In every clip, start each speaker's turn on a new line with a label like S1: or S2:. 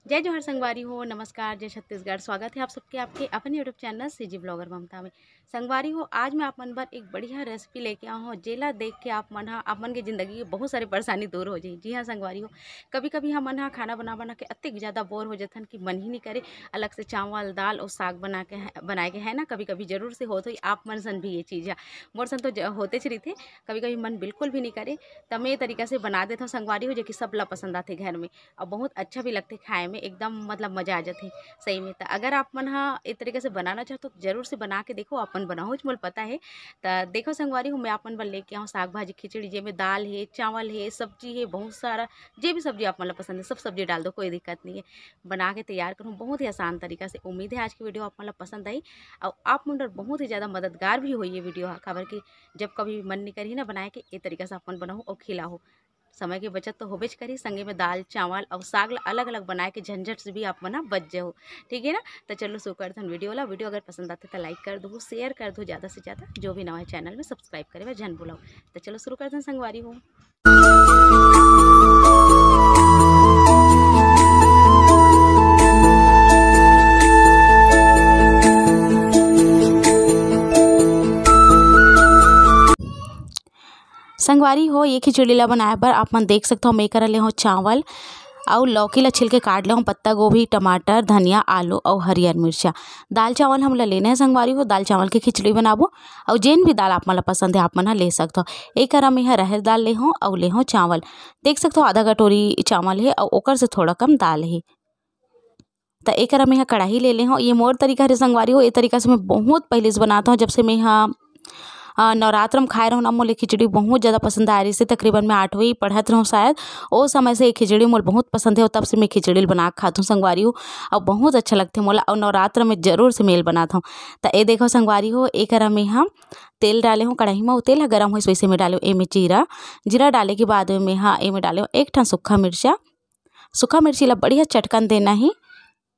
S1: जय जोहार संगवारी हो। नमस्कार, जय छत्तीसगढ़। स्वागत है आप सबके आपके अपने यूट्यूब चैनल सीजी ब्लॉगर ममता में। संगवारी हो, आज मैं आप मन बर एक बढ़िया रेसिपी लेके आऊँ हूँ, जेला देख के आप मन के ज़िंदगी की बहुत सारी परेशानी दूर हो जाए। जी हाँ संगवारी हो, कभी कभी हम मन खाना बना के अतिक ज़्यादा बोर हो जाथन कि मन ही नहीं करे अलग से चावल दाल और साग बनाए के है ना। कभी कभी जरूर से होत होई आप मन सन भी ये चीज़ है। मोर सन तो होते च रही, कभी कभी मन बिल्कुल भी नहीं करे तब मैं ये तरीका से बना देता हूँ संगवारी हो, जो कि सब ला पसंद आते घर में और बहुत अच्छा भी लगते खाए में, एकदम मतलब मज़ा आ जाते सही में। तो अगर आप मन हाँ इस तरीके से बनाना चाहते तो जरूर से बना के देखो, अपन बनाओ मोल पता है। तो देखो संगवारी हूँ, मैं अपन बन लेके आऊँ साग भाजी खिचड़ी, जेमें दाल है चावल है सब्जी है बहुत सारा, जे भी सब्जी आप मतलब पसंद है सब सब्जी डाल दो, कोई दिक्कत नहीं है। बना के तैयार करूँ बहुत ही आसान तरीका से। उम्मीद है आज की वीडियो आप मतलब पसंद आई और आप मन बहुत ही ज़्यादा मददगार भी हुई ये वीडियो। खबर कि जब कभी मन नहीं करी ना बनाए के ये तरीका से अपन बनाओ और खिलाओ, समय की बचत तो होबेच करी, संगे में दाल चावल और साग अलग अलग बनाए के झंझट से भी आप बना बच जाओ। ठीक है ना। तो चलो शुरू करते हैं वीडियो ला। वीडियो अगर पसंद आते तो लाइक कर दो, शेयर कर दो ज़्यादा से ज़्यादा, जो भी नवा है चैनल में सब्सक्राइब करे वह जन बुलाओ। तो चलो शुरू करते हैं संगवारी हो। संगवारी हो, ये खिचड़ी ला बनाए बर आप मन देख सकते हो मैं कर ले हो चावल और लौकी ला छिलके काट ले हूँ, पत्ता गोभी टमाटर धनिया आलू और हरियर मिर्चा। दाल चावल हम ला लेना है संगवारी हो, दाल चावल की खिचड़ी बनाबो और जेन भी दाल आप मन ला पसंद है आप मन ले सकते हो। एक मैं यहाँ रहर दाल ले हूँ और ले हूँ चावल, देख सकते हो आधा कटोरी चावल है और ओकर से थोड़ा कम दाल है। तो एक मैं यहाँ कढ़ाई ले ले हूँ, ये मोर तरीका है संगवारी हो, ये तरीका से मैं बहुत पहले से बनाता हूँ। जब से मैं यहाँ नवरात्र में खाए रहूँ ना, मोले खिचड़ी बहुत ज़्यादा पसंद आ रही से, तकरीबन मैं 8वीं पढ़त रहूँ शायद, वो समय से ये खिचड़ी मोल बहुत पसंद है और तब से मैं खिचड़ी बना के खाती हूँ संगवारी हो और बहुत अच्छा लगते मोला, और नवरात्र में जरूर से मेल बनाता हूँ। तो ये देखो संगवारी हो, एक में हम तेल डाले हूँ कढ़ाई में, वो तेल गर्म हो वैसे में डाले ए में जीरा डाले के बाद में हाँ ए में डाले एक ठन सूखा मिर्ची ला बढ़िया चटकन देना ही।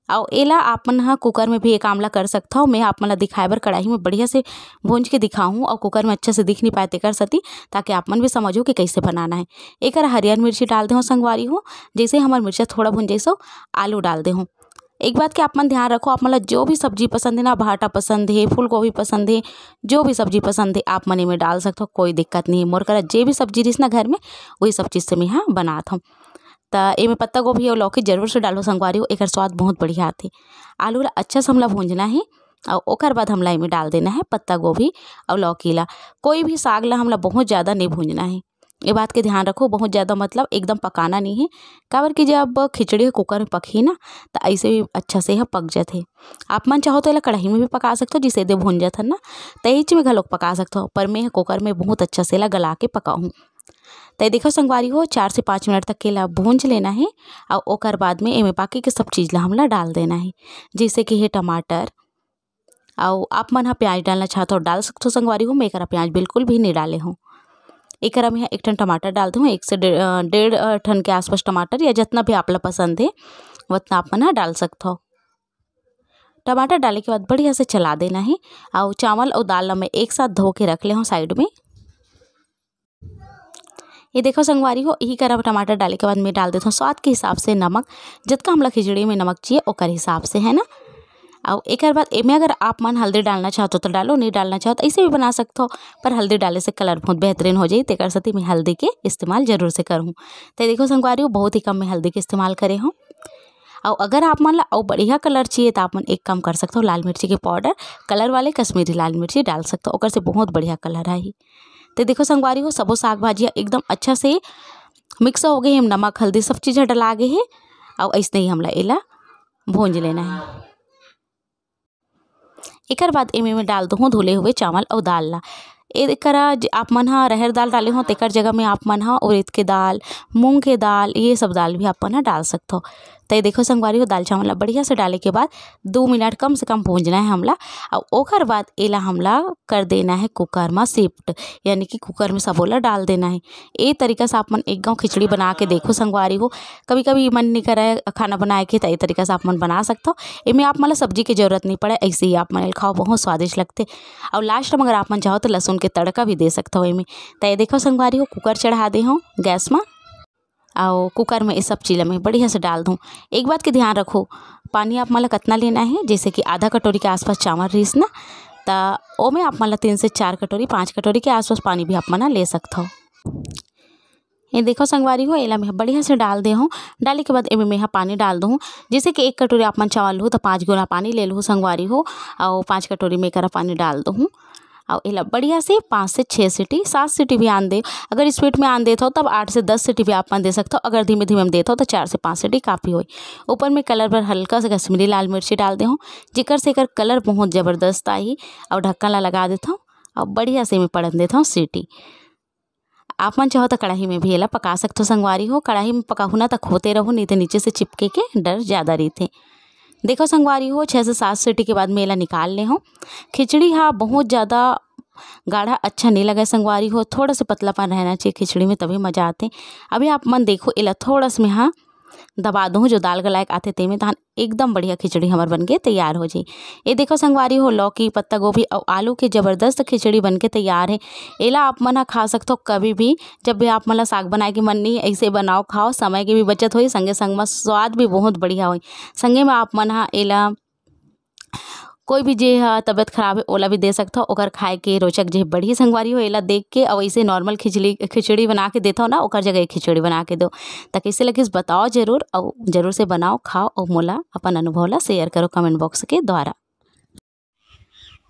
S1: और एला आपन हाँ कुकर में भी एक आमला कर सकता हूँ। मैं आप मन ला दिखाए बर कढ़ाई में बढ़िया से भूंज के दिखाऊँ और कुकर में अच्छे से दिख नहीं पाते कर सती, ताकि आप मन भी समझो कि कैसे बनाना है। एक हरियर मिर्ची डाल दे संगवारी हो, जैसे हमार मिर्चा थोड़ा भून जैसो आलू डाल दे हूँ। एक बात के आप मन ध्यान रखो, आप मन ला जो भी सब्जी पसंद है ना, भाटा पसंद है फूल गोभी पसंद है, जो भी सब्जी पसंद है आप मन में डाल सकते हो, कोई दिक्कत नहीं है। मोर करा जे भी सब्जी रही ना घर में वही सब चीज़ से मैं यहाँ बनाता हूँ। तो ए में पत्ता गोभी और लौकी जरूर से डालो संगवारी हो, एक स्वाद बहुत बढ़िया आती। आलू ला अच्छा से हमला भूंजना है और ओकर बाद हमला में डाल देना है पत्ता गोभी और लौकी ला। कोई भी साग ला हमला बहुत ज़्यादा नहीं भूंजना है, ये बात के ध्यान रखो, बहुत ज़्यादा मतलब एकदम पकाना नहीं है। काबर कि जब खिचड़ी कुकर में पकी ना तो ऐसे भी अच्छा से यह पक जाते। आप मन चाहो तो इला कढ़ाई में भी पका सकते हो, जिसे दे भून जाता ना तहीच में घलोक पका सकते हो, पर मैं कुकर में बहुत अच्छा से ला गला के पकाऊँ। तो देखो संगवारी हो 4 से 5 मिनट तक केला भूंज लेना है और ओकर बाद में एमे बाकी के सब चीज़ ला हमला डाल देना है, जैसे कि है टमाटर और आप मन प्याज डालना चाहते हो डाल सकते हो संगवारी हो। मैं प्याज बिल्कुल भी नहीं डाले हूँ। एक में यहाँ 1 टन टमाटर डाल दूँ, 1 से 1.5 टन के आसपास टमाटर, या जितना भी आप ला पसंद है उतना आप मन डाल सकते हो। टमाटर डाले के बाद बढ़िया से चला देना है और चावल और दाल ला मैं एक साथ धो के रख ले हूँ साइड में। ये देखो संगवारी हो, यही करा टमाटर डाले के बाद मैं डाल देता हूँ स्वाद के हिसाब से नमक, जितना हमला खिचड़ी में नमक चाहिए ओकर हिसाब से है ना। और एक बार एमें अगर आप मन हल्दी डालना चाहते हो तो डालो, नहीं डालना चाहो तो ऐसे भी बना सकते हो, पर हल्दी डाले से कलर बहुत बेहतरीन हो जाए, तेकर साथ मैं हल्दी के इस्तेमाल जरूर से करूँ। तो देखो संगवारी हो, बहुत ही कम मैं हल्दी के इस्तेमाल करे हूँ। और अगर आप मन ला और बढ़िया कलर चाहिए तो आप मन एक काम कर सकते हो, लाल मिर्ची के पाउडर कलर वाले कश्मीरी लाल मिर्ची डाल सकते हो, ओकर से बहुत बढ़िया कलर आई। तो देखो संगवारी हो, सबो साग भाजिया एकदम अच्छा से मिक्स हो गई, हम नमक हल्दी सब चीज़ डला गए है और ऐसे ही हमला एला भूंज लेना है। एक बाद एमे में डाल दूँ धुले हुए चावल और दाल ला। एक आप मन रहर दाल डाले हो तेकर जगह में आप मन उड़द के दाल मूंग के दाल ये सब दाल भी आप मन डाल सकते हो। तो देखो संगवारी हो, दाल चावल बढ़िया से डाले के बाद 2 मिनट कम से कम भूंजना है हमला और ओकर बाद एला हमला कर देना है कुकर में शिफ्ट, यानी कि कुकर में सबोला डाल देना है। ये तरीका से आप मन एक गाँव खिचड़ी बना के देखो संगवारी हो, कभी कभी मन नहीं करे खाना बनाए के तो ये तरीका से आप मन बना सकते हो। इनमें आप मन सब्जी की जरूरत नहीं पड़े, ऐसे ही आप मन खाओ, बहुत स्वादिष्ट लगते। और लास्ट में अगर आप मन चाहो तो लहसुन के तड़का भी दे सकते हो इनमें। तो ये देखो संगवारी हो, कुकर चढ़ा दे हो गैस में और कुकर में इस सब चीज़ में बढ़िया से डाल दूँ। एक बात के ध्यान रखो, पानी आप मतलब कितना लेना है, जैसे कि आधा कटोरी के आसपास चावल रीस ना, तो ओ में आप मतलब 3 से 4 कटोरी 5 कटोरी के आसपास पानी भी आप मना ले सकते हो। ये देखो संगवारी हो, एला मैं बढ़िया से डाल दे हूँ। डाले के बाद एमे मैं पानी डाल दूँ, जैसे कि 1 कटोरी आप मन चावल लूँ तो 5 गुना पानी ले लूँ संगवारी हो, और 5 कटोरी में करा पानी डाल दूँ। और एला बढ़िया से 5 से 6 सीटी 7 सीटी भी आन दे। अगर स्पीड में आन देते हो तब 8 से 10 सीटी भी आप दे सकते हो। अगर धीमे धीमे में देते हो तो 4 से 5 सीटी काफ़ी हो। ऊपर में कलर पर हल्का सा कश्मीरी लाल मिर्ची डाल दे हूँ, जिकर से एकर कलर बहुत ज़बरदस्त आई। और ढक्कन ला लगा देता हूँ और बढ़िया से मैं पड़न देता हूँ सीटी। आप मन चाहो तो कढ़ाई में भी एला पका सकते हो संगवारी हो। कढ़ाई में पकाहू ना तो खोते रहो, नहीं तो नीचे से चिपके के डर ज़्यादा रहते। देखो संगवारी हो, 6 से 7 सीटी के बाद मैं एला निकाल ले हूँ। खिचड़ी हाँ बहुत ज़्यादा गाढ़ा अच्छा नहीं लगा संगवारी हो, थोड़ा सा पतलापन रहना चाहिए खिचड़ी में, तभी मज़ा आते। अभी आप मन देखो एला थोड़ा सा मैं हाँ दबा दूँ जो दाल के लायक आते ते में, तहन एकदम बढ़िया खिचड़ी हमार बन के तैयार हो जाए। ये देखो संगवारी हो, लौकी पत्ता गोभी और आलू के ज़बरदस्त खिचड़ी बन के तैयार है। एला आप मन खा सकते हो कभी भी, जब भी आप मन साग बनाए के मन नहीं, ऐसे बनाओ खाओ, समय की भी बचत होई, संगे संग में स्वाद भी बहुत बढ़िया होई। संगे में आप मन एला कोई भी जे तबीयत खराब है ओला भी दे सकता हो, ओकर खाए के रोचक जे बढ़ी संगवारी हो। एला देख के और ऐसे नॉर्मल खिचड़ी बना के देता हो ना, ओकर जगह खिचड़ी बना के दो। तो कैसे लगिस बताओ जरूर, और जरूर से बनाओ खाओ और मोला अपन अनुभव ला शेयर करो कमेंट बॉक्स के द्वारा।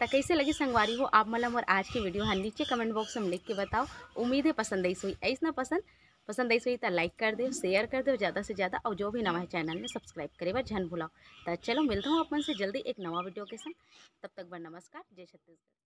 S1: तो कैसे लगी संगवारी हो आप मतलब मोर आज की वीडियो नीचे कमेंट बॉक्स में लिख के बताओ। उम्मीद है पसंद आई हुई, ऐसा पसंद आई हुई तो लाइक कर दो, शेयर कर दो ज़्यादा से ज़्यादा, और जो भी नवा है चैनल में सब्सक्राइब करे बा झन भुलाओ। तो चलो मिलता हूँ अपन से जल्दी एक नवा वीडियो के संग, तब तक बर नमस्कार, जय छत्तीसगढ़।